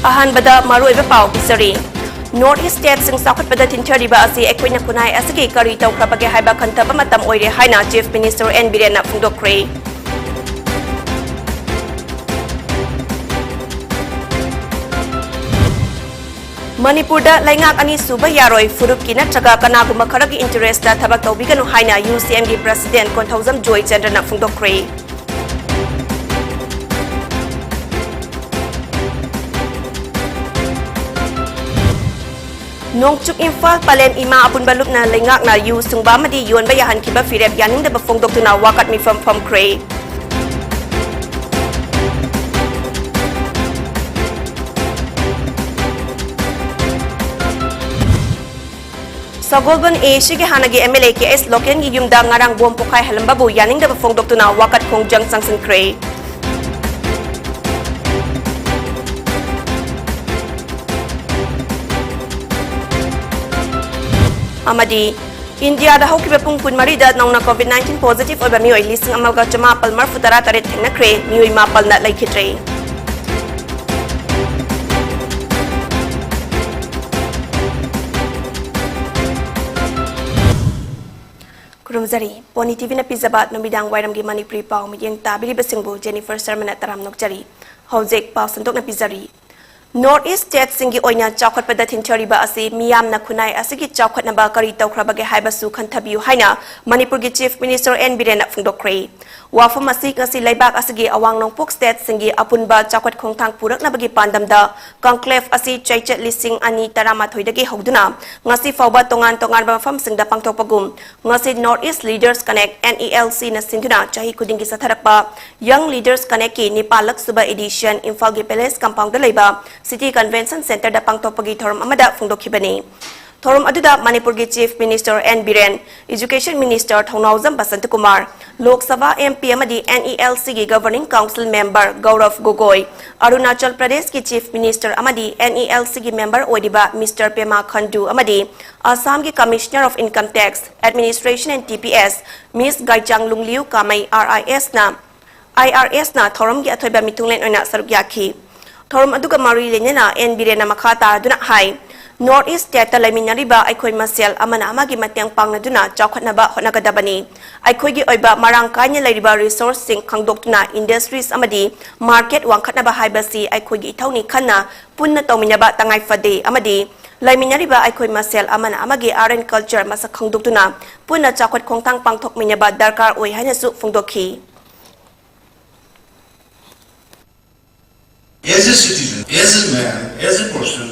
अहानबदा मारोइबा पाव पिसरी नॉर्थ ईस्ट स्टेट सिंग साखतबदा थिंथरिबा असि एकोइना खुनाई असगी करी तौखबगे हाइबा खंथबा मतम ओइरे हाइना चीफ मिनिस्टर एन बिरेन फुंदोक्रे मणिपुर लैंगाक अनी सुबा यारोय फुरुप की नत्रगा कनागुमा खरगी इंटरेस्ट दा थबक तौबिगनु हाइना यूसीएम की प्रेसिडेंट कोंथौजम जोय चंद्रना फुंदोक्रे नोंगचुक इम्फाल पलेन इमा अपुनबा लुपना लैंगाकना यू सुंगबा मदी योनबा याहनखिबा फिरेब यानिंगदबा फोंदोक्तुना वाकत मिफम फमख्रे सगोलबन एशिगे हानगे एमएलए के एस लोकेन की युमदा ngarang bom pokai halambabu yaninगदबा फोंदोक्तुना वाकत खोंगजंग संगसनख्रे अमदी इंडिया दा हौकिबा पुंग कुनमरी दा नौना कोविड-19 पॉजिटिव ओइबा मियोय लिसिंग अमगा चमापल मरफुतरा तरे थेंगनख्रे मियोय मापल ना लैखित्रे कुरुमजरी पोनी टीवी ना पिजाबा नमिदांग वायरमगी मणिपुरी पाव मियंग ताबिरिबा सिंगबु जेनिफर शर्मा तराम नोकजरी हौजेक पाव संतोक ना पिजरी नॉर्थ ईस्ट स्टेट सिंगी ओइना चाखतपदा थिंथरिबा असि मियामना खुनाई असigi चाखतनबा करी तौखरबगे हाइबसु खंथबियु हाइना मणिपुर की चीफ मिनिस्टर एन बिरेन फुंदोक्रे वाफम असि गसी लैबाक असigi अवांग नोंगपुक स्टेट सिंगी अपुनबा चाखत खोंथांग पुरकनबगी पांदमदा कंक्लेव असि चैचत लिसिंग अनि तरामाथोइदगी हौदुना ngasi fawba tongan tongan ba mafam singda pangthokpagum ngasi North East Leaders Connect NELC na sinduna chahi kudingi satharakpa Young Leaders Connect ki Nepalak suba edition Imphal gi Palace compound da leiba City Convention Center da pangthokpagi thorom amada phungdokhibani thorom aduda Manipur gi Chief Minister N Biren Education Minister Thongnaujam Basant Kumar Lok Sabha MP amadi NELC gi Governing Council Member Gaurav Gogoi Arunachal Pradesh ki Chief Minister amadi NELC gi member oidiba Mr Pema Khandu amadi Assam ki Commissioner of Income Tax Administration and TPS Ms Gaichang Lungliu Kamai IRS na thorom gi athoiba mitunglen oina saruk yakhi thorom aduga mari lenena N Biren makata aduna hai North East State laiminariba aikhoi masel amana amagi matyang pangnaduna chawkhatnaba honagadabani aikhoi gi oiba marang kaina lairiba resource sing khangdoktuna industries amadi market wangkhatnaba haibasi aikhoi gi ithawni khanna punna tawminaba tangai fade amadi laiminariba aikhoi masel amana amagi art and culture masak khangdoktuna punna chawkhat khongthang pangthokminaba darkar oi haina su phungdokhi as a citizen, as a man, as a person,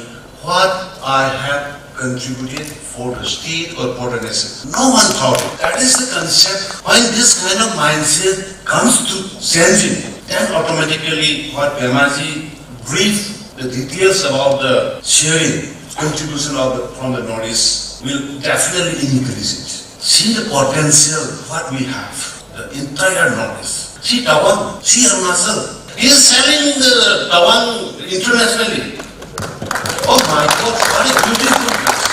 what I have contributed for the state or for the nation. No one thought it. That is the concept. When this kind of mindset comes to sense in, then automatically what Pemaji briefed the details about the sharing contribution from the Northeast will definitely increase it. See the potential what we have, the entire Northeast. See Tawang, see Arunachal. He is selling the Tawang internationally. Oh my God, what a beautiful place.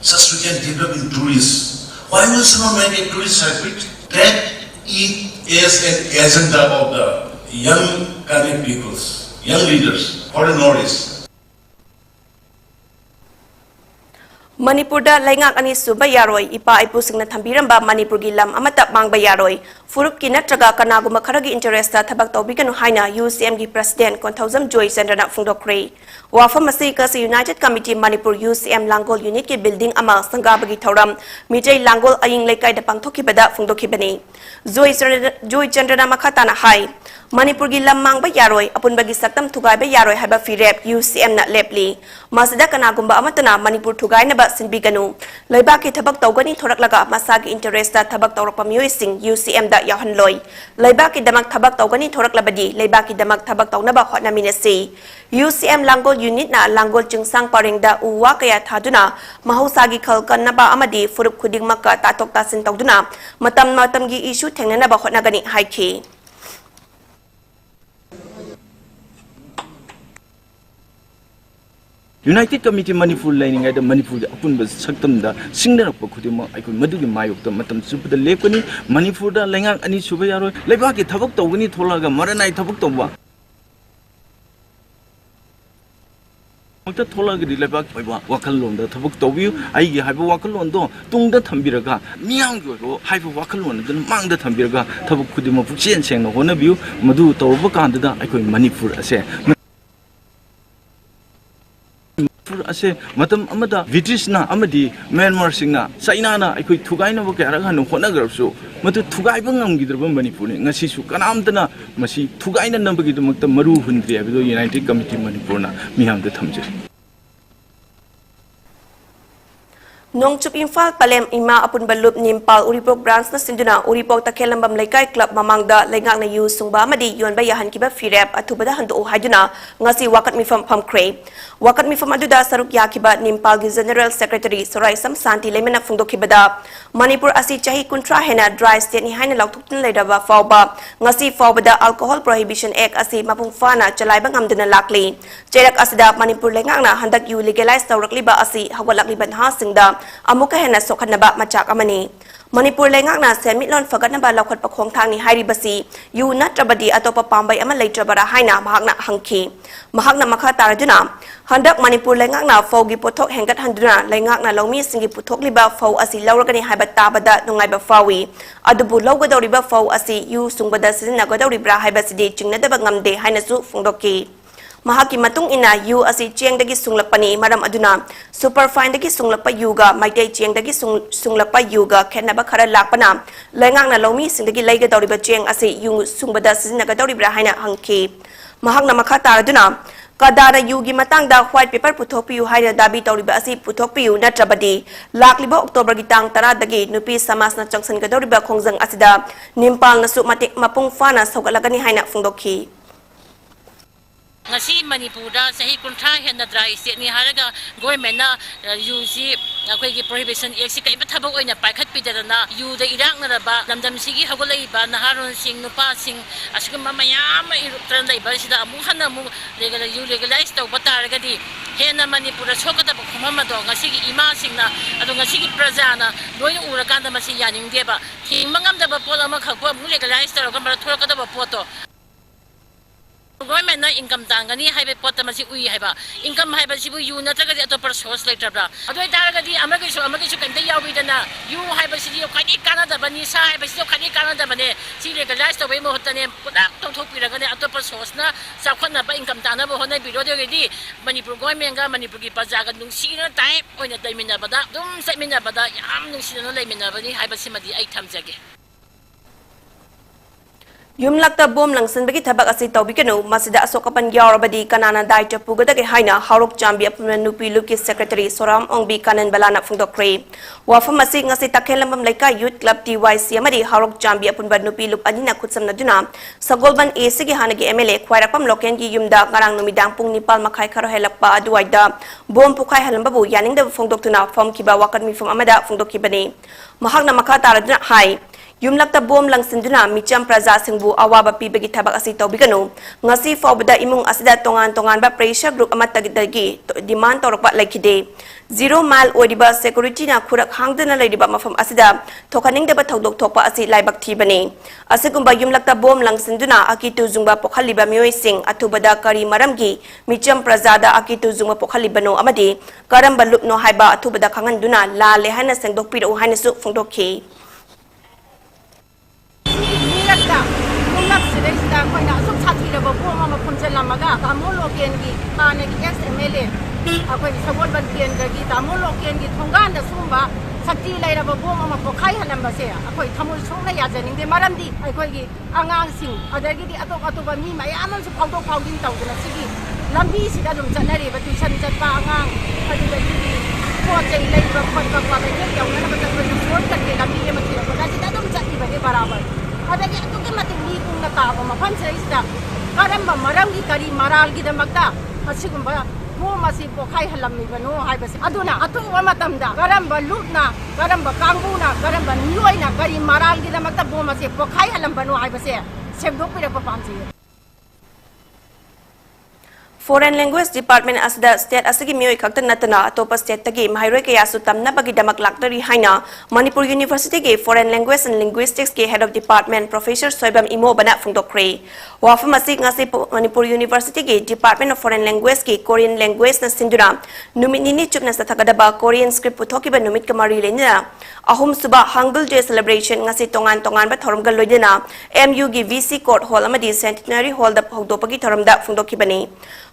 Just we can develop in tourism. Why will someone make a tourist circuit? That is an agenda of the young Karen peoples, young leaders for the Northeast. Manipur da laingak ani suba yaroi ipa ipu singna thambiramba Manipur gi lam amata mangba yaroi furup ki natraga kanaguma kharagi interest ta thabak tawbiganu haina UCM gi president Konthaujam Joy Chandra phungdokre wafam asi ka United Committee Manipur UCM Langol unit ki building ama sangabagi thoram mijai Langol aying lekai da pangthokibada phungdokhibani Joy Chandra makhata na hai Manipur gi lam mangba yaroi apunbagi saktam thugaiba yaroi haba firep UCM na lepli masada kanagumba amatuna Manipur thugai na ba sinbiganu leiba ki thabak tawgani thoraklaga masagi interest ta thabak tawrakpa mioi sing UCM da yahanloi leiba ki damak thabak tawgani thoraklabadi leiba ki damak thabak tawnaba hotnaminasi UCM Langol unit na Langol chungsang parengda uwa kaya thaduna mahusagi khalkanaba amadi furup khudingmakka tatok tasin tawduna matam gi issue thengnana ba hotnagani haikhi United Committee Manipur lining at the Manipur upon the Saktam da Singer Pokudima, I could Madu Mayok, the Matam Super the Lepani, Manipur da Langan, and Subayaro, Lebaki Tabak Togani Tolaga, Maranai Tabak Toba. ꯃꯛꯇ ꯊꯣꯛꯂꯒꯗꯤ ꯂꯩꯕꯥꯛ ꯑꯣꯏꯕ ꯋꯥꯈꯜꯂꯣꯟꯗ ꯊꯕꯛ ꯇꯧꯕꯤꯌꯨ ꯑꯩꯒꯤ ꯍꯥꯏꯕ ꯋꯥꯈꯜꯂꯣꯟꯗꯣ ꯇꯨꯡꯗ ꯊꯝꯕꯤꯔꯒ ꯃꯤꯌꯥꯝꯒꯤ ꯑꯣꯏꯕ ꯍꯥꯏꯕ ꯋꯥꯈꯜꯂꯣꯟ ꯑꯗꯨꯅ ꯃꯥꯡꯗ ꯊꯝꯕꯤꯔꯒ ꯊꯕꯛ ꯈꯨꯗꯤꯡꯃꯛ ꯄꯨꯛꯆꯦꯟ ꯁꯦꯡꯅ ꯍꯣꯠꯅꯕꯤꯌꯨ ꯃꯗꯨ ꯇꯧꯔꯕ ꯀꯥꯟꯗꯨꯗ ꯑꯩꯈꯣꯏ ꯃꯅꯤꯄꯨꯔ ꯑꯁꯦ ꯃꯇꯝ ꯑꯃꯗ ꯕ꯭ꯔꯤꯇꯤꯁꯅ ꯑꯃꯗꯤ ꯃ꯭ꯌꯥꯟꯃꯥꯔꯁꯤꯡꯅ ꯆꯩꯅꯥꯅ ꯑꯩꯈꯣꯏ ꯊꯨꯒꯥꯏꯅꯕ ꯀꯌꯥꯔꯛ ꯍꯟꯅ ꯍꯣꯠꯅꯈ꯭ꯔꯕꯁꯨ ꯃꯗꯨ ꯊꯨꯒꯥꯏꯕ ꯉꯝꯈꯤꯗ꯭ꯔꯕ ꯃꯅꯤꯄꯨꯔꯅꯤ ꯉꯁꯤꯁꯨ ꯀꯅꯥꯝꯇꯅ ꯃꯁꯤ ꯊꯨꯒꯥꯏꯅꯅꯕꯒꯤꯗꯃꯛꯇ ꯃꯔꯨ ꯍꯨꯟꯗ꯭ꯔꯤ ꯍꯥꯏꯕꯗꯨ ꯌꯨꯅꯥꯏꯇꯦꯗ ꯀꯝꯃꯤꯇꯤ ꯃꯅꯤꯄꯨꯔꯅ ꯃꯤꯌꯥꯝꯗ ꯊꯝꯖꯔꯤ Nongchup Imphal Palem Ima Apunba Loop Nimpal Uripok branch na sinduna Uripok Takhelambam Laikai Club Mamangda Laingak na yu sungba amadi yonba yahan kiba firep athubada hando haiduna ngasi wakat mifam phamkre wakat mifam aduda saruk yakiba Nimpal gi General Secretary Sorai Sam Santi lemena phungdokhibada Manipur asi chahi kuntra hena dry state ni haina laukthupin leidaba fawba ngasi fawbada Alcohol Prohibition Act asi mapung fana chalaiba ngamduna lakli cherak asida Manipur laingak na handak yu legalize tawrakliba asi hawalakliban ha singda amuka hena sokhanaba machak amani Manipur laingakna semitlon fagatnaba laukhat pakhong thangni hairibasi yu natrabadi atopa pambai ama leitrabara haina mahakna hangki mahakna makha taraduna handak Manipur laingakna fawgi pothok hengat handuna laingakna lawmi singi puthok liba faw asi lauragani haiba tabada nungaiba fawi adubu lawgadawriba faw asi yu sungbada sizinnagadawribra haibasidi chingnadaba ngamde hainasu phungdoki Mahaki matung ina yu asi chiangdagi sunglakpani maram aduna superfine dagi sunglakpa yuga maitai chiangdagi sunglakpa yuga khenaba khara lakpana laingakna lawmi singdagi laiga dawriba chiang asi yu sungbada sizinnaga dawribra haina hangki mahakna makha taraduna kadara yugi matangda white paper puthokpiyu haina dabi tawriba asi puthokpiyu natrabadi lakliba October gi tang 10 dagi nupi samasna changsan ga dawriba khongjang asida Nimpal nasu matik mapung fana sogalagani haina phungdokhi ngasi Manipurda sahi kuntra hena dry state ni haraga government na UC akoi gi prohibition act si kaiba thabak oina paikhat pidana yu da irang na ba lamdam sigi hagolai ba naharon sing nupa sing asugum mayam irutran dai ba sida amu hana mu legalize to bataraga di hena Manipurda sokata ba khumama do ngasi gi ima sing na adu ngasi gi praja na loi ura kanda masi yaning de ba thingmangam da ba pola ma khakwa mu legalize to ga ba thora ka da ba poto government na income tangani haibe potta masi ui haiba income haiba sibu yu na taga to per source later adoi taraga di amagi su kanta yawi dana yu haiba sidio khani kana da bani sa haiba sidio khani kana da bane si legalize to be mo hotane pudak to thok piraga ne to per source na sakhona ba income tana bo hona biro de di Manipur government ga Manipur gi pajaga nung sina type oina daimina bada dum semina bada yam nung sina laimina bani haiba simadi ai thamjage Yumlakta bom langsanbagi thabak asi tawbikanu masida asokapan yawrabadi kanana daita pugadagi haina haruk chambi apna nupi luki secretary Soram Ongbi kanan balana phungdokre wafam asi ngasi takhelambam laika youth club TYC amadi haruk chambi apunba nupi lup anina khutsamna duna sagolban AC gi hanagi MLA khwairakpam loken gi yumda ngarang numidang pung nipal makhai kharo helakpa aduwaida bom pukhai halambabu yaningda phungdoktuna fom kiba wakan mi fom amada phungdokibani mahakna makha taraduna hai Yumlakta bom langsinduna micham praja singbu awaba pibagi thabak asi tawbiganu ngasi fawbada imung asida tongan ba pressure group amatagidagi demand torokba laikide 0 mile odiba security na khurak hangdana leidiba mafam asida thokaningdaba thodok thokpa asi laibak thibani asigumba yumlakta bom langsinduna akitu jungba pokhaliba mioi sing athubada kari maramgi micham prajada akitu jungba pokhalibano amadi karamba lupno haiba athubada khanganduna la lehana sengdokpiro hainasu phungdokhi Sida koina asuk chati ra bo ma phunjal lamaga tamol loken gi tane gi SMLA akoi sabol ban kien gi tamol loken gi thongan da sumba sakti lai ra bo ma pokhai halam ba se akoi thamul song na ya janing de maram di akoi gi angang sing adagi di atok ba mi mayam su phawdok phawding taw dina sigi lambi sida dum chanari ba tuition chatpa angang adu da gi ko chei lai ba khot ba ba ge yaw na ba ta ba short kat ke lambi ye ma thira ba sida dum chati ba ge barabar adagi atok ke mating ni kung natabo maphan sa isda karamba maramgi kari maralgi damakta asigumba mo masi pokhai halammi bano haibasi aduna atuwa matamda karamba lutna karamba kanguna karamba niyoina kari maralgi damakta bo masi pokhai halam bano haibasi sebdok pira papamsi Foreign Language Department asda state asigi mioi khakta natana atopa state tagi mahairoi kaya su tamna bagi damak laktari haina Manipur University ge Foreign Language and Linguistics ge Head of Department Professor Soibam Imo bana phungdokre wafam asik ngasi Manipur University ge Department of Foreign Language ge Korean Language na sindura numit nini chupna sa thakadaba Korean script puthoki ba numit kamari lenina ahum suba Hangul Day celebration ngasi tongan ba thorom gal loidena MU ge VC Court Hall amadi Centenary Hall da phogdopagi thorom da phungdoki bani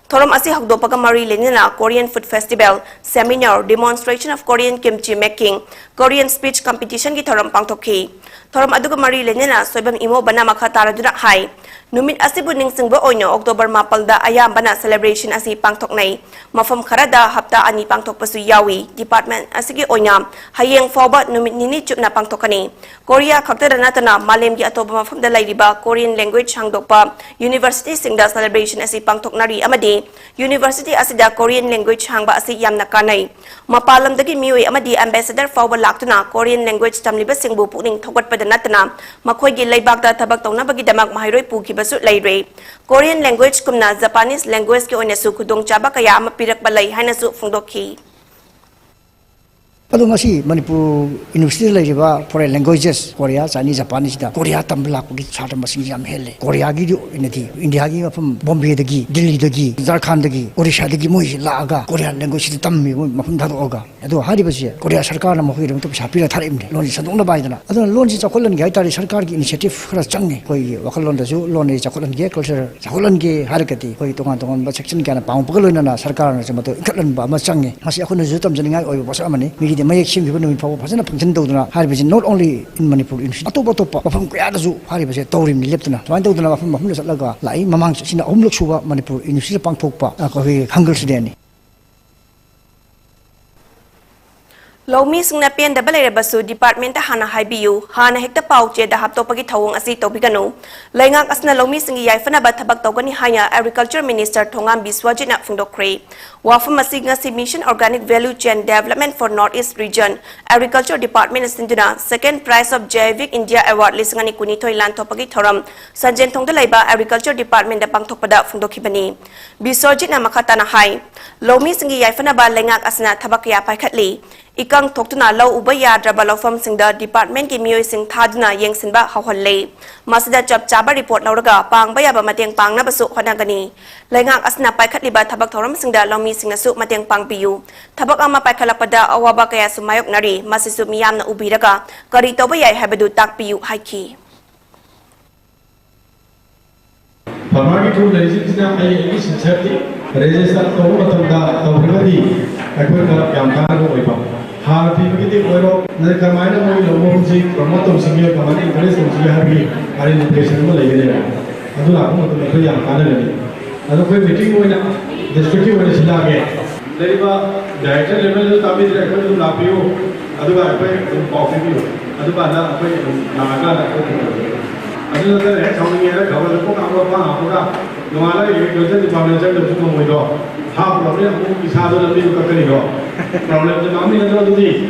Thorom asi hagdopaga mari lenina Korean Food Festival, Seminar, Demonstration of Korean Kimchi Making, Korean Speech Competition ki thorom pangtokhi. Thorom aduga mari lenina Soibam Imo bana makha taraduna hai. Numit asi bu ningsingba oino October 4 da ayam bana celebration asi pangtoknai. Mafam kharada hapta ani pangtokpasu yawi. Department asigi oina hayeng foba numit nini chupna pangtokani. Korea khaktarana tana malem gi atoba mafam da lairiba Korean language hangdokpa University singda celebration asi pangtoknari amadi University asida Korean language hangba asi yamna kanai. Mapalam dagi miwi amadi ambassador fawba laktuna Korean language tamliba singbu puning thogat padanatana makhoi gi laibak da thabak tawna bagi damak mahairoi puki basu laire. Korean language kumna Japanese language ki oina su khudong chaba kaya ama pirak balai haina su phungdokhi. Ado ngasi Manipur University laiba foreign languages Korea Chinese Japanese da Korea tambla ko gi chata masing jam hele Korea gi inati India gi mafam Bombay dagi Delhi dagi Jharkhand dagi Odisha dagi moi laaga Korean language di tammi mafam thado oga ado hari basi Korea sarkar na mohoi ram to sapira tharimne lon sadong na baidana ado lon ji chakolan gi aitari sarkar gi initiative khara changne koi wakalon da ju lon ni chakolan gi culture chakolan gi harakati koi tongan ba section kana paung pagalona na sarkar na chamato ikatlan ba ma changne ngasi akhona ju tam janinga oi basa amani the Mayak Sim given in power Pasana Punjan Doduna, Harvey not only in Manipur, Atopa from Kayadazu, Harvey Torim, Leptana, Twandoduna from Mahmud Laga, Lai, Mamang, Sina Omloksuba, Manipur, in Sipang Popa, Hungary Sudani. Lomi singna pen da balai basu department ta hana haibiu hana hekta pauche da hapto pagi thawong asi tobigano laingak asna lomi singi yaifana ba thabak tawgani haya agriculture minister thongam biswajit na phungdokre wafam asi ngasi mission organic value chain development for northeast region agriculture department sinduna second prize of Javik India award lisingani kuni thoilan thopagi thoram sanjen thongda laiba agriculture department da pangthokpada phungdokhibani biswajit na makata na hai lomi singi yaifana ba laingak asna thabak ya paikhatli Ikang Toktuna Low Ubaya Drabalofam Sing the Department Ki Mui Sing Thadna Yang Sinba Hawale. Masida Job Chaba Report Lauraga, Pang Bayaba Mateng Pang Nabasu Honagani. Langak Asna Paikatliba Tabak Toram Sing the Lomi Sing Nasu Mateng Pang Piu. Tabak Ama Paikalapada Awabakaya Sumayok Nari, Masisu Miyam na Ubiraga, Karito Baya Habadu Tak Piu Haiki. Pamagi tu register ay sincerity register to matanda to pribadi akbar ka kamkar ko ipa har pibiti oiro na kamaina mo lomo ji promotom singyo kamani interest mo ji harbi ari impression mo lagene adu la ko to ko yam kana le adu ko meeting mo na district mo sila ge leriba director level ta bi director tu la piyo adu ba ko coffee piyo adu ba na ko na ga na ko adu na re chawni ye ga ba ko ka ba ba ko ka Nomala agriculture department check the mo do ha problem mo isa do le ko kani do problem je mami na do di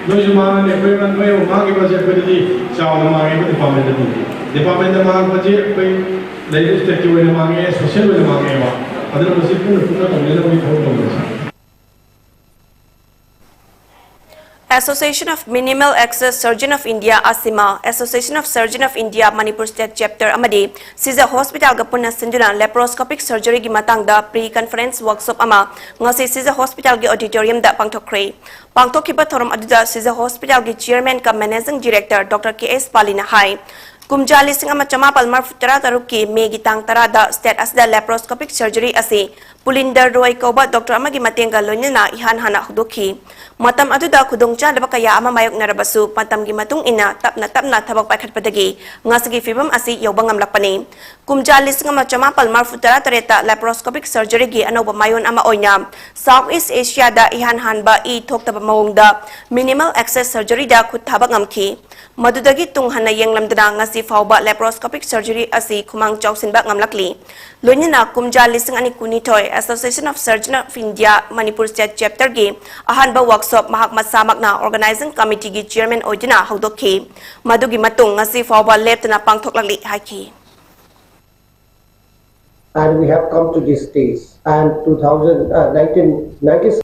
no je ma ne ko man ko ma ke ba je ko di chaw na ma ke department ma ko je ko legislative ne ma ke social ne ma ke wa adra mo si pu to ne ko ko Association of Minimal Access Surgeon of India ASIMA, Association of Surgeon of India Manipur State Chapter Amadi, Siza Hospital Gapuna Sinduna Laparoscopic Surgery gi matangda pre-conference workshop ama ngasi Siza Hospital gi auditorium da pangthokre. Pangthokhiba thorom aduda Siza Hospital gi chairman ka managing director Dr. KS Palina hai. Kumjali sing ama chama palmar futara taruki me gitang tarada state asda laparoscopic surgery asi Pulinder Roy Koba Dr. Amagi Matenga Lonina ihan hana hudukhi. Matam aduda khudongcha laba kaya ama mayok narabasu patam gi matung ina tapna thabak paikhat padagi ngasagi fibam asi yobangam lakpani. Kumjali sing ama chama palmar futara tareta laparoscopic surgery gi anoba mayon ama oina Southeast Asia da ihan hanba I thokta mawongda minimal access surgery da khut thabak ngamki. Madudagi tung hana yenglamdana ngasi fawba laparoscopic surgery asi khumang chawsinba ngamlakli. Lonina kumjali sing ani kunitoy Association of Surgeon of India Manipur State Chapter gi ahanba workshop mahak masamak na organizing committee gi chairman oidina hawdokhi. Madugi matung ngasi fawba leptana pangthoklakli haiki. and we have come to this stage. And 1996.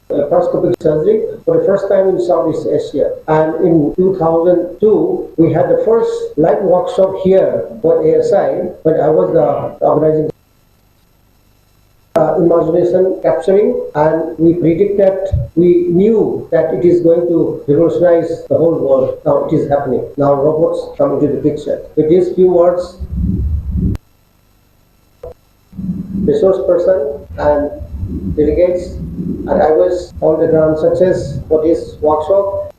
Laparoscopic surgery for the first time in Southeast Asia. And in 2002, we had the first live workshop here for ASI, when I was the organizing imagination capturing, and we knew that it is going to revolutionize the whole world. Now it is happening. Now robots come into the picture. With these few words, resource person and delegates, and I wish all the grand success for this workshop.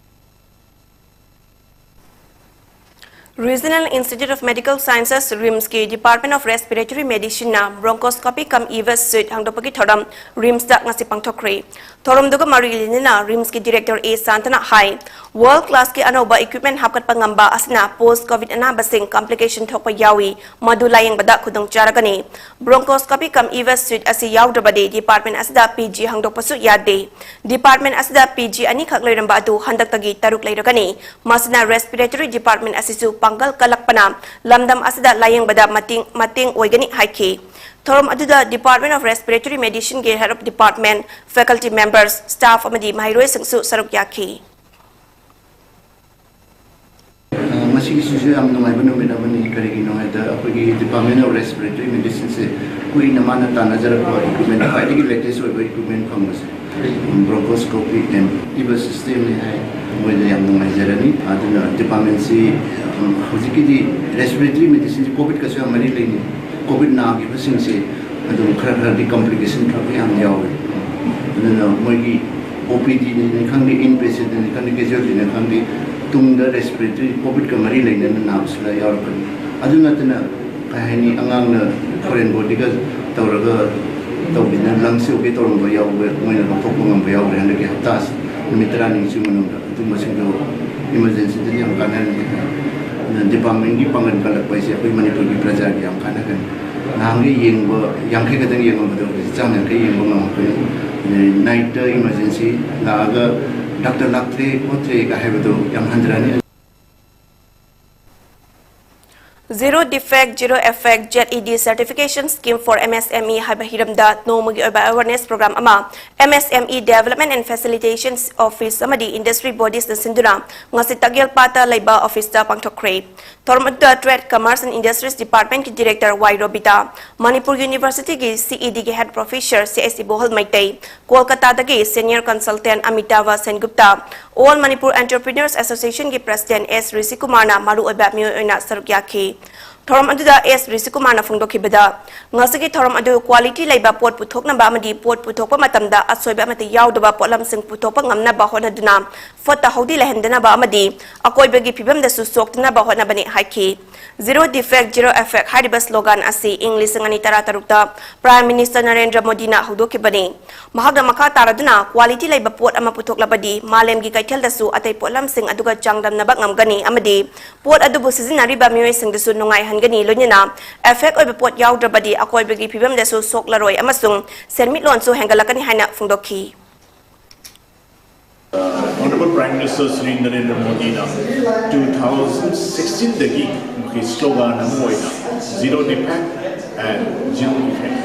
Regional Institute of Medical Sciences RIMS की Department of Respiratory Medicine na bronchoscopy kam EVAS suite hangdopagi thoram RIMS da ngasi pangthokre thoram duga marilini na RIMS की Director A Santana hai world class की anoba equipment hapkat pangamba asna post covid anabasing complication thokpa yawi madulayeng bada khudong charagani bronchoscopy kam EVAS suite asi yawdabade department asda PG hangdokpasu yade department asda PG ani khakleiramba adu handaktagi taruk leiragani masna respiratory department asisu Panggal kalakpana lamdam asada layang bada mating oigani haiki thorum aduda Department of Respiratory Medicine ge head of department faculty members staff amadi mahiroi singsu saruk yaki masi susu am no maibano mena bani karigi no da apagi Department of Respiratory Medicine se koi namana ta nazar ko equipment fighting latest equipment pangmas bronchoscopy and EVAS system ne hai moile am no maizarani aduna department se hojiki respiratory medicine covid ka so mari leini covid na gi basing se adun khara di complication thak yam yawe aduna moigi OPD ne khangni inpatient ne khangni casualty ne khangni tungda respiratory covid ka mari leina na nabsla yaw kan aduna tana kahani angang na foreign body ka tawraga tawbina langse oke torong ba yaw moina thok ngam ba yaw ren ke haftas nimitra ning simunu tu masing do emergency ni ang kanan department ki pangan kalak paise apoi Manipur ki praja ki ang kana kan nangi yengba yang ke kadang yeng ba do chang yang ke yeng ngam ko night emergency laga doctor laktre otre ka hebe do yang handrani Zero Defect, Zero Effect ZED Certification Scheme for MSME Hiramda Nomugi Awareness Program Ama MSME Development and Facilitation Office Amadi Industry Bodies na Sinduna ngasi Tagyal Pata Laiba Office da Pangtokre Tormada Trade Commerce and Industries Department ki Director Y Robita Manipur University ki CED ki Head Professor CSE Bohal Maitei Kolkata dagi Senior Consultant Amitava Sengupta All Manipur Entrepreneurs Association ki President S Risikumar na maru oba myo oina sarukyaki thoram aduda S Risikumar na phongdokhibada ngasagi thoram adu quality laiba pot puthokna ba amadi pot puthokpa matamda asoiba amati yaudaba potlam sing puthokpa ngamna ba honaduna fota hodi lehendana ba amadi akoibagi phibam da su soktna ba hona bani haiki Zero Defect, Zero Effect hariba slogan asi English ngani tara tarukta Prime Minister Narendra Modi na hudokibani mahagda makha taraduna quality laiba pot ama puthoklabadi malemgi kaithel dasu atai potlam sing aduga changdam na ba ngamgani amadi pot adubu sizinari ba mioi sing dasu nungai hangani lonya effect oiba pot yaudrabadi akoibagi phibam dasu soklaroi amasung sermit lonso hengalakani haina phungdokhi Honorable Prime Minister Sri Narendra Modi na 2016 dagi his slogan namoina Zero Defect and Zero Effect.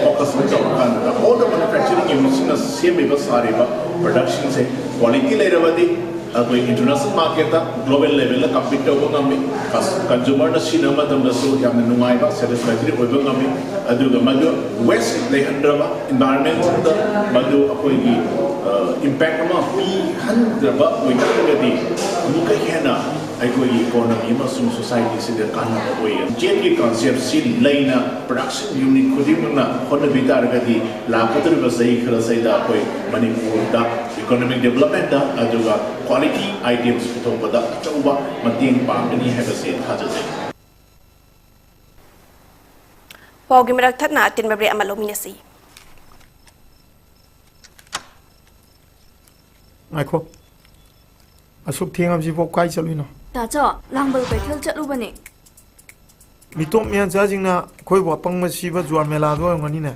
Focus on all the manufacturing units na same sareba production se quality leirabadi international market global level la compete tawba ngami consumer na sinama tamda so yamna nungai ba satisfactory oiba ngami aduga madu west lehandraba environment da madu akoi gi impact ama pi handraba oina gadi muka hena akoi economy ma sum society se da kana oi jet ki concept si laina production unit kudimna hona bitar gadi la patri ba sai khara sai da akoi Manipur da economic development da aduga quality items puthokpada achauba mating pangani habase thajase Paugi merak thakna tinbabre amalominasi Aiko asuk thiam ji bo kai chalwino ta cha langbal kaithel chalubani mitom mian cha jingna khoi bo pangma siba juar mela do ngani ne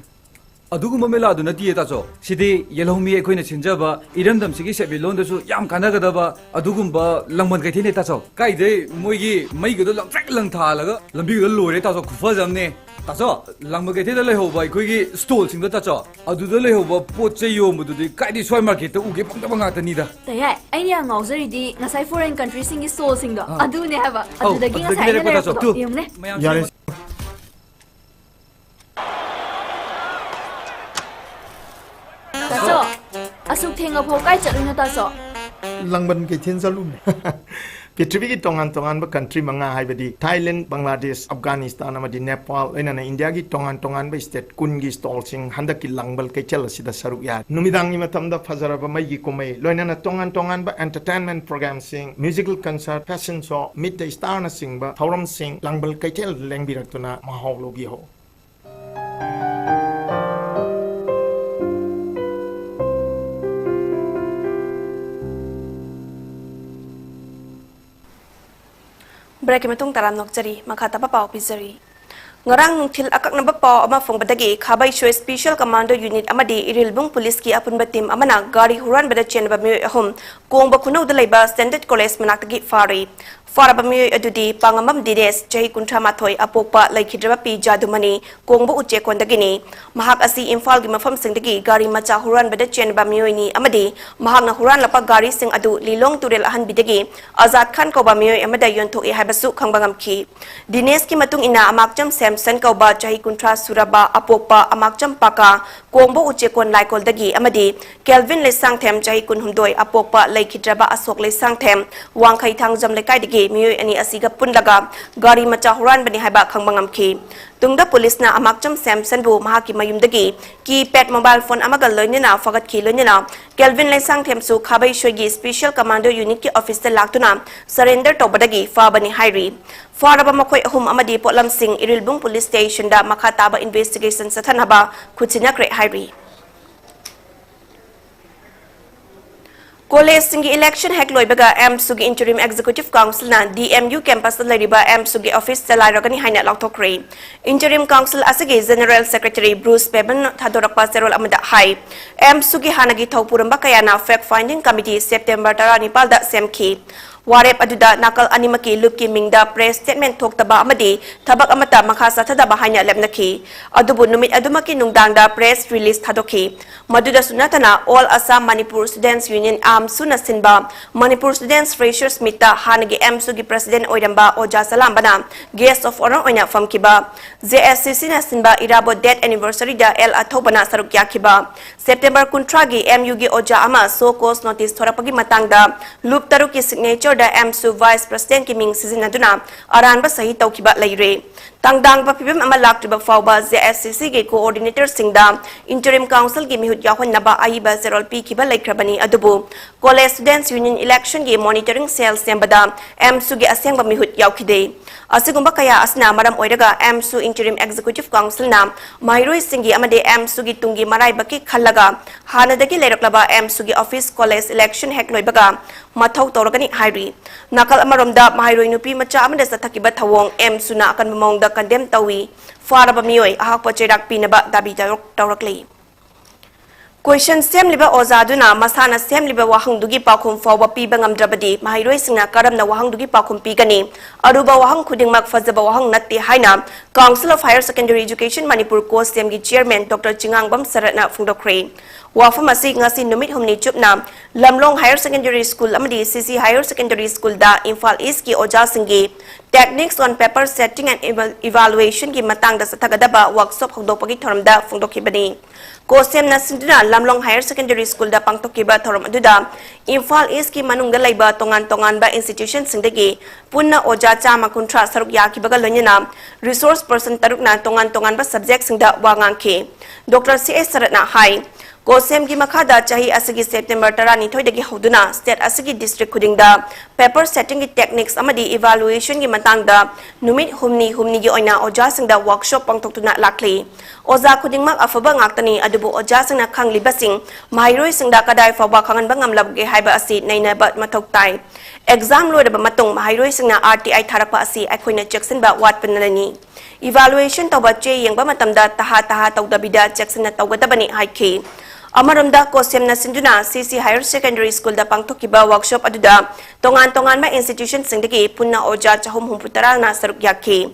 अदुगुम मेला अदु नती ताचो सिदि येलोमी अखोइना सिनजबा इरमदम सिगी सेबिलोंदसु याम कानागदबा अदुगुम्बा लंगमन कैथेने ताचो काइदे मोइगी मैगदो लंगट्रक लंगथालगा लंबिगदो लोरे ताचो खुफजमने ताचो लंगम कैथेदा लेहोबा अखोइगी stall सिंगदो ताचो अदुदो लेहोबा पोचे योमदुदि काइदि सोय market उगे पंगदबा गातनीदा तया आइना ngawjari ngasai foreign country singi stall singdo adune haba adudagi ngasai na lepo yumne यारे taso asuk thenga pho kai chaluna taso लंगबन के थेन चलू पृथ्वी की तोंगान तोंगान कंट्री मंगा हाइबदी थाईलैंड बांग्लादेश अफगानिस्तान अमदी नेपाल लेना इंडिया की तोंगान तोंगान स्टेट कुन की स्टॉल सिंग हंदक की लंगबल कैचल असिदा सरुक या नुमिदांग नि मतमदा फजरब मई की कुमई लोइना तोंगान तोंगान एंटरटेनमेंट प्रोग्राम सिंग musical concert fashion show mid the star न सिंग थौरम सिंग लंगबल कैचल लेंबिरक्तुना माहौल लोबी हो ब्रेक में ताराम नोकचरी मखाता पाव पिजरी ngarang nungthil akaknaba paw ama fongbadagi khabai shoi special commando unit amadi irilbung police ki apunba team amana gari huran bada chenba mi ahum kongba khunau da leiba standard college manakagi fari faraba mi adudi pangamam dines jahi kuntra mathoi apokpa laikhidraba pi jadumani kongba uche kondagini mahak asi imphal gi mafam singdagi gari macha huran bada chenba mioi amadi mahakna huran lapa gari sing adu lilong turel ahan bidagi azad khan koba mioi amada yonthok e habasu khangbangam ki dines ki matung ina amakjam Samson kauba jahi kuntra suraba apokpa amakjam paka kongbo uche kon laikol dagi amadi Kelvin lesang them jahi kunhumdoi apokpa laikhidraba asok lesang them wangkhai thangjam lekai dagi mioi ani asiga punlaga gari macha huran bani haiba khangbangam ki tungda police na amakjam Samson bu mahaki mayumdagi ki pet mobile phone amagal loinena fagat ki loinena Kelvin lesang them su khabai shoigi special commando unit ki officer laktuna surrender tobadagi fa bani hairi faraba makhoi ahum amadi potlam sing irilbung police station da makhataba investigation sathanaba khuchina kre hairi College singi election hack loibaga MSUG interim executive council na DMU campus lariba MSUG office salairagani haina laktokre interim council asigi general secretary Bruce Peben thadorakpa serol amada hai MSUG hanagi thopuramba kayana fact finding committee September 19 da semki warep aduda nakal animaki lupki mingda press statement thoktaba amadi thabak amata makha sathadaba haina lemnaki adubu numit adumaki nungdangda press release thadokhi maduda sunatana all Assam Manipur students union suna sinba Manipur students freshers meeta hanagi MSUG president oiramba oja salam bana guest of honor oina famkiba JSCC na sinba irabo death anniversary da L athobana saruk yakiba September kuntragi MUG oja ama so cause notice thorapagi matangda loop taruki signature da MSU vice president ki ming sizinaduna aranba sahi tawkiba leire tangdang ba pibem ama laktiba fawba JSCC ge coordinator singda interim council gi mihut yahon naba aiba zerol p kiba laikrabani adubu college students union election gi monitoring cell sembada MSU ge asengba mihut yawkhide asigumba kaya asna maram oiraga MSU interim executive council na mairoi singi amade MSU gi tungi marai baki khallaga hanadagi leiraklaba MSU gi office college election hack loibaga mathau toragani hairi nakal amaromda mairoi nupi macha amade sathakiba thawong MSU na akan mamongda condemn tawi faraba mioi ahakpa cherak pinaba dabi tawrakli Question sem liba ozaduna masana sem liba wahang dugi pakhum fawba piba ngamdrabadi mahairoi singna karamna wahang dugi pakhum pigani aruba wahang khudingmak fazaba wahang natti haina Council of Higher Secondary Education Manipur course sem gi chairman Dr Chingangbam Saratna Phungdokre wafam asi ngasi numit humni chupna Lamlong Higher Secondary School amadi CC Higher Secondary School da Imphal East ki oja singi techniques on paper setting and evaluation ki matang da sathagadaba workshop hokdopagi thoramda phungdokhibani Kosem na sinduna Lamlong Higher Secondary School da pangtokiba thoram aduda Imphal East ki manungda laiba tongan ba institution singdagi punna oja chama kuntra saruk yakibaga loinena resource person tarukna tongan ba subject singda wangangke Dr CS Saratna hai Kosem gi makhada chahi asigi September 12 dagi hoduna state asigi district khudingda paper setting gi techniques amadi evaluation gi matangda numit humni gi oina oja singda workshop pangtoktuna lakli Oza khudingmak afaba ngaktani adubu oja singna khanglibasing mahairoi singda kadai fawba khanganba ngamlabge haiba asi nainaba mathok tai exam loidaba matung mahairoi singna RTI tharapa asi aikoina cheksinba watpanalani evaluation tawba che yengba matamda taha tawdabida cheksina tawgadabani haiki Amaramda Kosemna Sinduna CC Higher Secondary School da pangthokiba workshop aduda tongan ma institution singdagi punna oja chahum humputara na saruk yakhi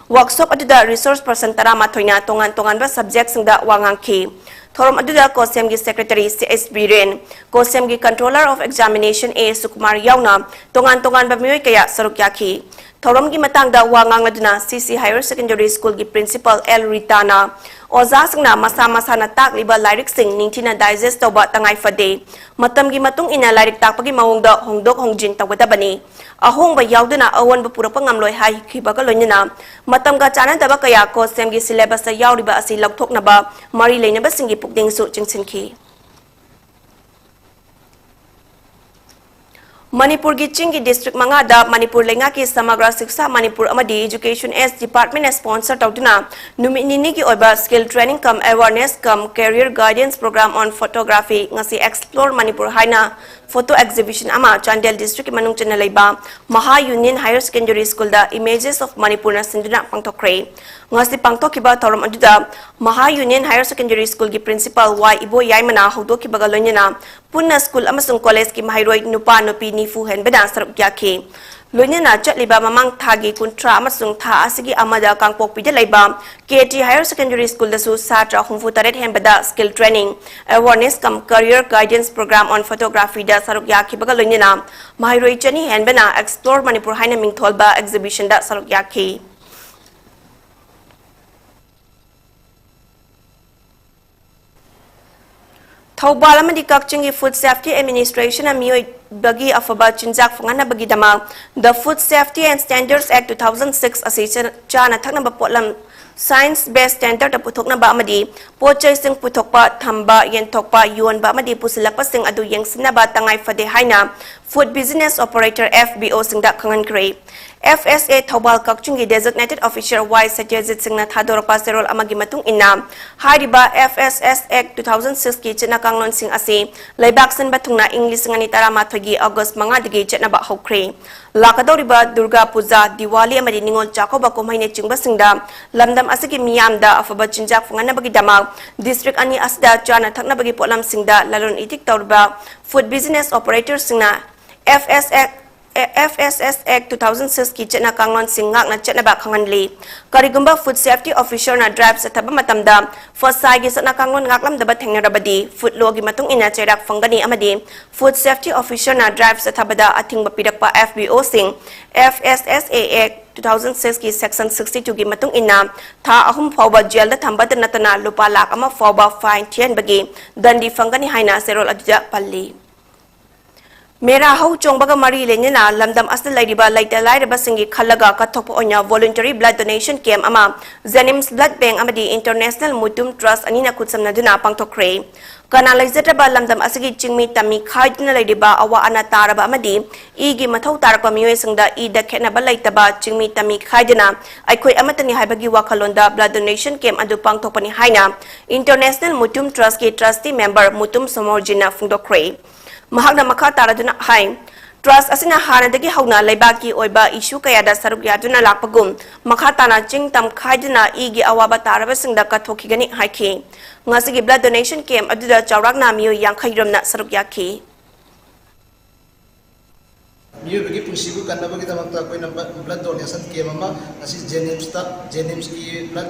workshop aduda resource person tara mathoina tongan ba subject singda wangangki thorom aduda Kosem gi secretary CS Biren Kosem gi controller of examination A Sukumar yauna tongan ba mioi kaya saruk yakhi thorom gi matangda wangang aduna CC Higher Secondary School gi principal L Ritana Oza singna masa na takliba lyric sing ningtina digest tawba tangai fade matam gi matung ina lyric takpagi mawongda hongdok hongjin tawgadabani ahong ba yauduna awan ba purapa ngamloi hai khibaga loinina matam ga chana daba kaya ko sem gi syllabus ta yauriba asi lokthokna ba mari leinaba singi pukding su chingsinki Manipur gi Chingi district mangada Manipur lenga ki samagra siksha Manipur amadi education S department sponsor tawduna numi nini ki oiba skill training cum awareness cum career guidance program on photography ngasi explore Manipur haina photo exhibition ama Chandel district manung chana leiba Maha Union Higher Secondary School da images of Manipur na sinduna pangthokre ngasi pangthokiba thorom aduda Maha Union Higher Secondary School gi principal Y Ibo Yaimana haudokibaga loinena punna school amasung college ki mahairoi nupa nupi nifu henbeda saruk yakhe loinena chatliba mamang thagi kuntra amasung tha asigi amada kangpokpi de leiba KT Higher Secondary School da su satra humfu taret henbeda skill training awareness cum career guidance program on photography da saruk yakhe baga loinena mahairoi chani henbena explore Manipur haina mingtholba exhibition da saruk yakhe Thawbal amadi Kakchingi Food Safety Administration amiyoi bagi afaba chinjak fangana bagi dama the Food Safety and Standards Act 2006 asi chana thakna ba potlam science based standard ta puthokna ba amadi pochai sing puthokpa thamba yen thokpa yuan ba amadi pusilakpa sing adu yengsina ba tangai fade haina Food Business Operator FBO singda khangan kre FSA Thawbal Kakchungi designated officer Y Satyajit Singh na thadorpa serol amagi matung inna hariba FSS Act 2006 ki chena kanglon sing ase leibak sen bathungna English ngani tarama thogi August manga digi chena ba hokre lakadoriba Durga Puja Diwali amadi ningol chakoba komhaine chingba singda lamdam asigi miyamda afaba chinjak fungana bagi dama district ani asda chana thakna bagi potlam singda lalon itik tawba Food Business Operator singna FSS Act 2006 ki chena kanglon singak na chena ba khangan li karigumba food safety officer na drive sa thaba matamda fasai gi sana kanglon ngaklam daba thengna rabadi food law gi matung ina cherak fangani amadi food safety officer na drive sa thabada athingba pirakpa FBO sing FSSA Act 2006 ki section 62 gi matung ina tha ahum fawba jail da thamba natana lupa lakh ama fawba fine thian bagi dandi fangani haina serol adja palli Mera hau chongbaga mari lenina lamdam asal lairiba laita lairiba singi khalaga kathokpa onya voluntary blood donation camp ama Zenims Blood Bank amadi International Mutum Trust anina khutsamna duna pangthokre kana laizatra lamdam asigi chingmi tami khaidna lairiba awa ana taraba amadi igi mathau tarakpa miyoi singda I da khena ba laitaba chingmi tami khaidna aikhoi amatani haibagi wakhalonda blood donation camp adu pangthokpani haina International Mutum Trust ki trustee member Mutum Somorjina fungdokre Mahagna makha taraduna hai trust asina hanadagi hauna laibaki oiba issue kayada saruk yaduna lakpagum makha tana ching tam khaiduna igi awaba taraba singda kathokigani haiki ngasigi blood donation camp aduda chawrakna miyo yankhairamna saruk yakhi miyo bagi pusibu kanna bagi tamakta koina blood donation camp ama asi Jenims ki blood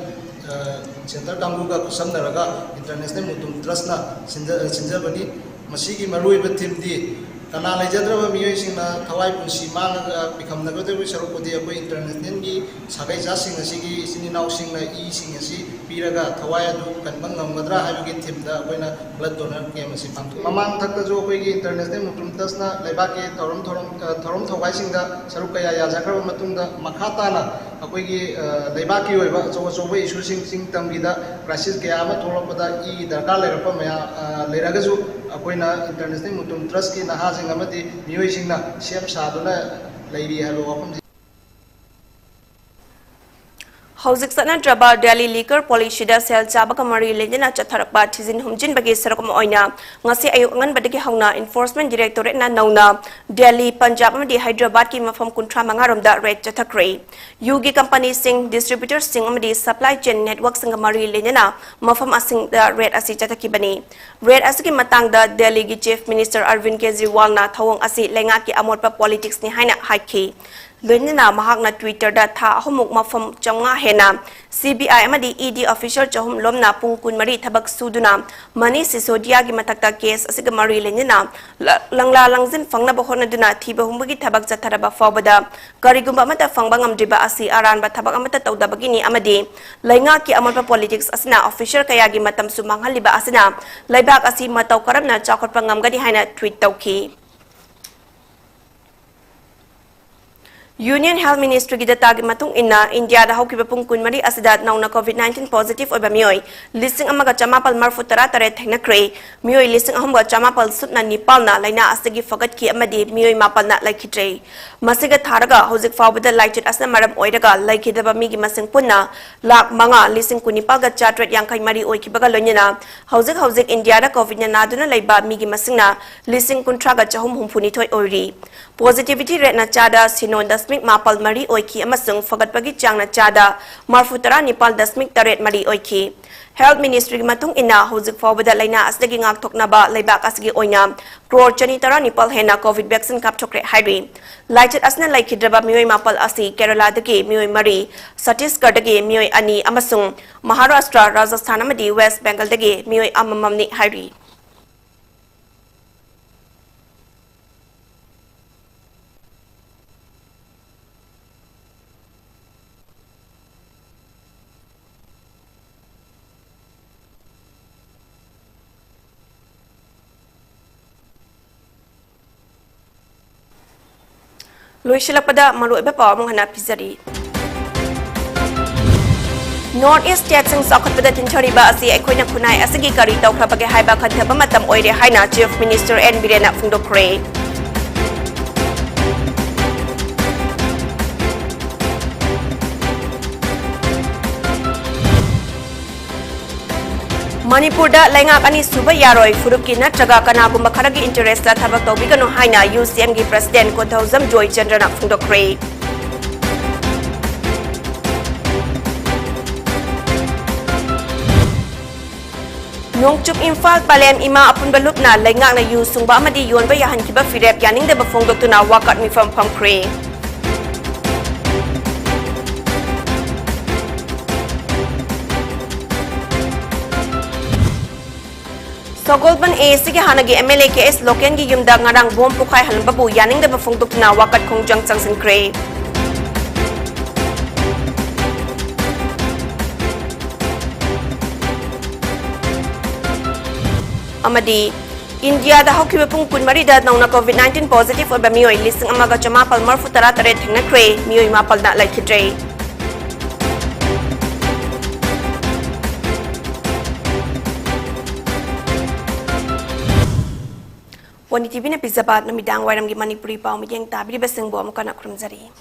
center danguga kusamnaraga International Mutum Trust na sinjabani masigi marui batim di kana lejadraba miyoi singna thawai punsi manga bikamnagote wi sarupodi akoi international gi sagai jasing asigi sini naw singna I sing asi piraga thawai adu kanbang ngamgadra haibagi thimda koina blood donor camp asi pangtu mamang thakta jo koi gi international mutum tasna leibaki thorom thawai singda sarukaya ya jakraba matungda makhatana akoi gi leibaki oiba jo issue sing tamgida crisis kya ama tholopada I darkar lerapa maya leragasu akoina International Mutum Trust ki nahasing amati miyoi singna sem saduna leiri halo wafam Hauzik Sanadraba Delhi Liquor Policy da sel chabaka mari lejena chatharakpa thizin humjin bagi sarakam oina ngasi ayuk ngan badagi hauna Enforcement Directorate na nauna Delhi Punjab amadi Hyderabad ki mafam kuntra mangarom da red chathakre yugi company sing distributor sing amadi supply chain network sing mari lejena mafam asing da red asi chathaki bani red asiki matang da Delhi gi Chief Minister Arvind Kejriwal na thawong asi lenga ki amotpa politics ni haina haiki Lunina Mahagna Twitter da tha humuk mafam changa hena CBI amadi ED official chahum lomna pungkun mari thabak suduna mani sisodia gi matakta case asiga mari lenina langla langjin fangna bahona duna thiba humbugi thabak jatharaba fawbada karigumba mata fangbang amdiba asi aran ba thabak amata tawdabagi ni amadi lainga ki amalpa politics asina official kaya gi matam sumanghaliba asina laibak asi mataw karamna chakotpa ngamgadi haina tweet tawki Union Health Ministry gi data gi matung inna India da haukiba pungkun mari asida nauna COVID-19 positive oiba mioi listing amaga chamapal marfu tare thengna kre mioi listing ahumga chamapal sutna nipal na laina asigi fagat ki amadi mioi mapal na laikhitre masiga tharaga hojik fawbada laikchit asna maram oiraga laikhidaba mi gi masing punna lak manga listing kunipal ga chatret yangkai mari oikibaga lonyana hojik India da COVID na duna laiba mi gi masingna listing kuntra ga chahum humphuni thoi oiri positivity rate na chada sinon dasmik mapal mari oiki amasung fagatpagi changna chada marfutara nipal dasmik taret mari oiki Health Ministry matung ina hojik fawbada laina asdagi ngak thoknaba laibak asgi oina crore chani tara nipal hena COVID vaccine kap thokre hairi laichit asna laikhidraba mioi mapal asi Kerala dagi mioi mari Chhattisgarh dagi mioi ani amasung Maharashtra Rajasthan amadi West Bengal dagi mioi amamamni hairi Luishilakpada maluiba paw manghana pizari North East State sing sakhatpada tinchoriba asi aikoina khunai asigi kari tawkhrabage haiba khanthaba matam oire haina Chief Minister N Birena phungdokre Manipur da laingak ani suba yaroi furuki natraga kanagumba kharagi interest la thabak tawbigano haina UCM gi President Kodhauzam Joy Chandrana phungdokre Nongchup Imphal Palem ima apun balupna laingak na yu sungba amadi yonba yahan kiba firep yaning deba phungdoktuna wakat mifam phamkre Sogolban sige hanagi MLA KS Loken gi yumda ngarang bom pukai halbabu yaning da bafungtukna wakat kongjang changsin kre Amadi India da hokiba pungkun mari da nauna COVID-19 positive oba mioi listing amaga chamapal marfu tare thengna kre mioi mapal na laikhidre PONYTV na pizabat na midang wairam gi Manipuri paw midang tabiri basing bo amkana krumzari